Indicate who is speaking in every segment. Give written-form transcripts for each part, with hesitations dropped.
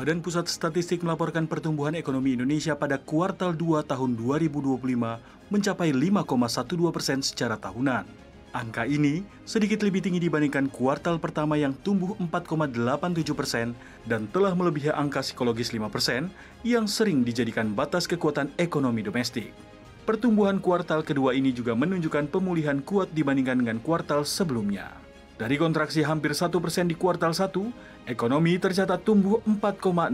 Speaker 1: Badan Pusat Statistik melaporkan pertumbuhan ekonomi Indonesia pada kuartal 2 tahun 2025 mencapai 5,12% secara tahunan. Angka ini sedikit lebih tinggi dibandingkan kuartal pertama yang tumbuh 4,87% dan telah melebihi angka psikologis 5% yang sering dijadikan batas kekuatan ekonomi domestik. Pertumbuhan kuartal kedua ini juga menunjukkan pemulihan kuat dibandingkan dengan kuartal sebelumnya. Dari kontraksi hampir 1% di kuartal 1, ekonomi tercatat tumbuh 4,04%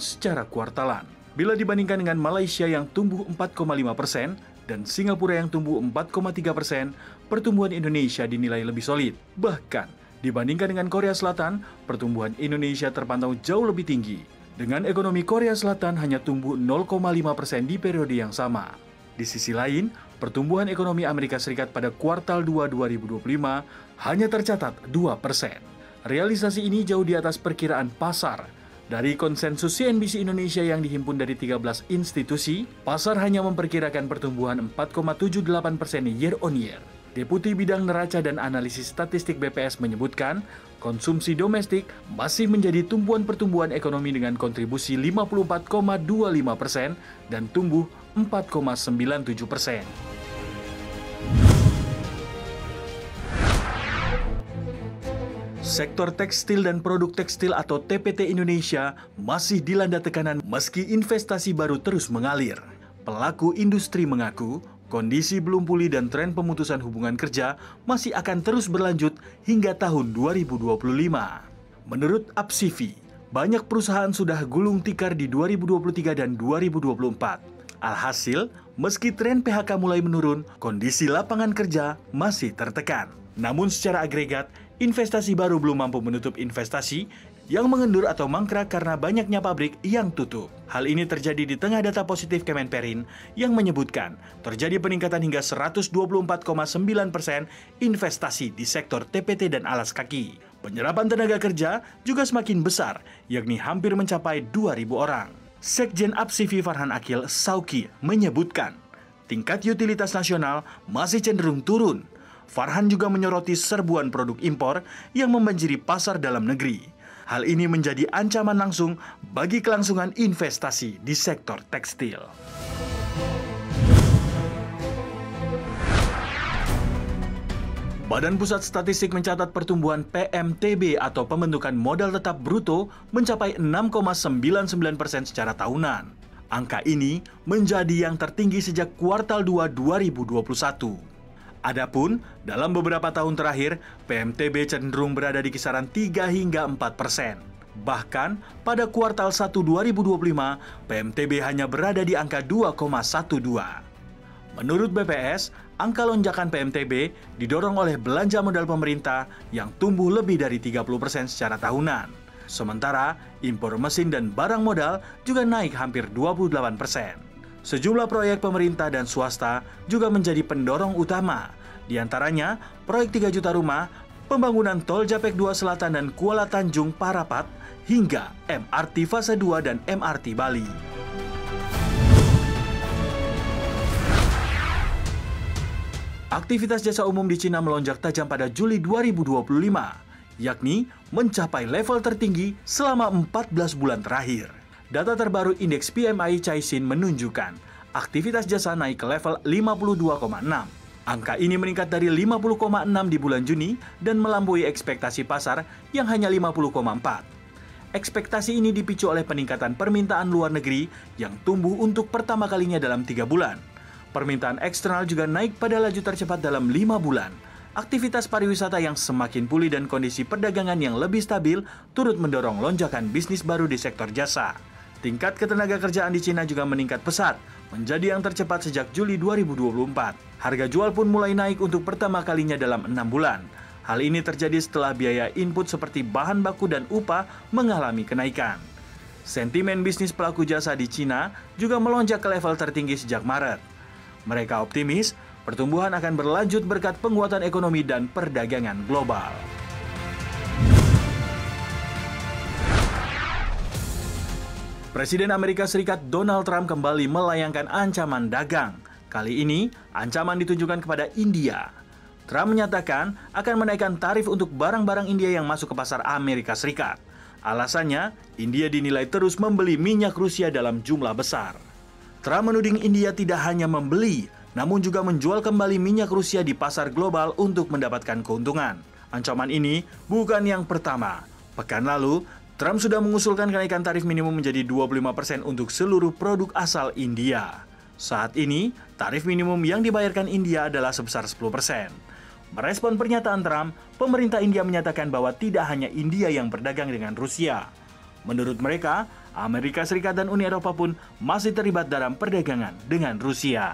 Speaker 1: secara kuartalan. Bila dibandingkan dengan Malaysia yang tumbuh 4,5% dan Singapura yang tumbuh 4,3%, pertumbuhan Indonesia dinilai lebih solid. Bahkan, dibandingkan dengan Korea Selatan, pertumbuhan Indonesia terpantau jauh lebih tinggi. Dengan ekonomi Korea Selatan hanya tumbuh 0,5% di periode yang sama. Di sisi lain, pertumbuhan ekonomi Amerika Serikat pada kuartal 2 2025 hanya tercatat 2%. Realisasi ini jauh di atas perkiraan pasar. Dari konsensus CNBC Indonesia yang dihimpun dari 13 institusi, pasar hanya memperkirakan pertumbuhan 4,78% year on year. Deputi Bidang Neraca dan Analisis Statistik BPS menyebutkan, konsumsi domestik masih menjadi tumpuan pertumbuhan ekonomi dengan kontribusi 54,25% dan tumbuh 4,97%. Sektor tekstil dan produk tekstil atau TPT Indonesia masih dilanda tekanan meski investasi baru terus mengalir. Pelaku industri mengaku, kondisi belum pulih dan tren pemutusan hubungan kerja masih akan terus berlanjut hingga tahun 2025. Menurut Apsivi, banyak perusahaan sudah gulung tikar di 2023 dan 2024. Alhasil, meski tren PHK mulai menurun, kondisi lapangan kerja masih tertekan. Namun secara agregat, investasi baru belum mampu menutup investasi yang mengendur atau mangkrak karena banyaknya pabrik yang tutup. Hal ini terjadi di tengah data positif Kemenperin yang menyebutkan terjadi peningkatan hingga 124,9% investasi di sektor TPT dan alas kaki. Penyerapan tenaga kerja juga semakin besar, yakni hampir mencapai 2.000 orang. Sekjen Apsivi Farhan Akil Sauki menyebutkan tingkat utilitas nasional masih cenderung turun. Farhan juga menyoroti serbuan produk impor yang membanjiri pasar dalam negeri. Hal ini menjadi ancaman langsung bagi kelangsungan investasi di sektor tekstil. Badan Pusat Statistik mencatat pertumbuhan PMTB atau pembentukan modal tetap bruto mencapai 6,99% secara tahunan. Angka ini menjadi yang tertinggi sejak kuartal 2 2021. Adapun, dalam beberapa tahun terakhir, PMTB cenderung berada di kisaran 3 hingga 4%. Bahkan, pada kuartal 1 2025, PMTB hanya berada di angka 2,12. Menurut BPS, angka lonjakan PMTB didorong oleh belanja modal pemerintah yang tumbuh lebih dari 30% secara tahunan. Sementara, impor mesin dan barang modal juga naik hampir 28%. Sejumlah proyek pemerintah dan swasta juga menjadi pendorong utama. Di antaranya, proyek 3 juta rumah, pembangunan Tol Japek 2 Selatan dan Kuala Tanjung Parapat, hingga MRT Fase 2 dan MRT Bali. Aktivitas jasa umum di Cina melonjak tajam pada Juli 2025, yakni mencapai level tertinggi selama 14 bulan terakhir. Data terbaru indeks PMI Caixin menunjukkan aktivitas jasa naik ke level 52,6. Angka ini meningkat dari 50,6 di bulan Juni dan melampaui ekspektasi pasar yang hanya 50,4. Ekspektasi ini dipicu oleh peningkatan permintaan luar negeri yang tumbuh untuk pertama kalinya dalam 3 bulan. Permintaan eksternal juga naik pada laju tercepat dalam 5 bulan. Aktivitas pariwisata yang semakin pulih dan kondisi perdagangan yang lebih stabil turut mendorong lonjakan bisnis baru di sektor jasa. Tingkat ketenaga kerjaan di Cina juga meningkat pesat, menjadi yang tercepat sejak Juli 2024. Harga jual pun mulai naik untuk pertama kalinya dalam 6 bulan. Hal ini terjadi setelah biaya input seperti bahan baku dan upah mengalami kenaikan. Sentimen bisnis pelaku jasa di Cina juga melonjak ke level tertinggi sejak Maret. Mereka optimis pertumbuhan akan berlanjut berkat penguatan ekonomi dan perdagangan global. Presiden Amerika Serikat Donald Trump kembali melayangkan ancaman dagang. Kali ini, ancaman ditujukan kepada India. Trump menyatakan akan menaikkan tarif untuk barang-barang India yang masuk ke pasar Amerika Serikat. Alasannya, India dinilai terus membeli minyak Rusia dalam jumlah besar. Trump menuding India tidak hanya membeli, namun juga menjual kembali minyak Rusia di pasar global untuk mendapatkan keuntungan. Ancaman ini bukan yang pertama. Pekan lalu, Trump sudah mengusulkan kenaikan tarif minimum menjadi 25% untuk seluruh produk asal India. Saat ini, tarif minimum yang dibayarkan India adalah sebesar 10%. Merespon pernyataan Trump, pemerintah India menyatakan bahwa tidak hanya India yang berdagang dengan Rusia. Menurut mereka, Amerika Serikat dan Uni Eropa pun masih terlibat dalam perdagangan dengan Rusia.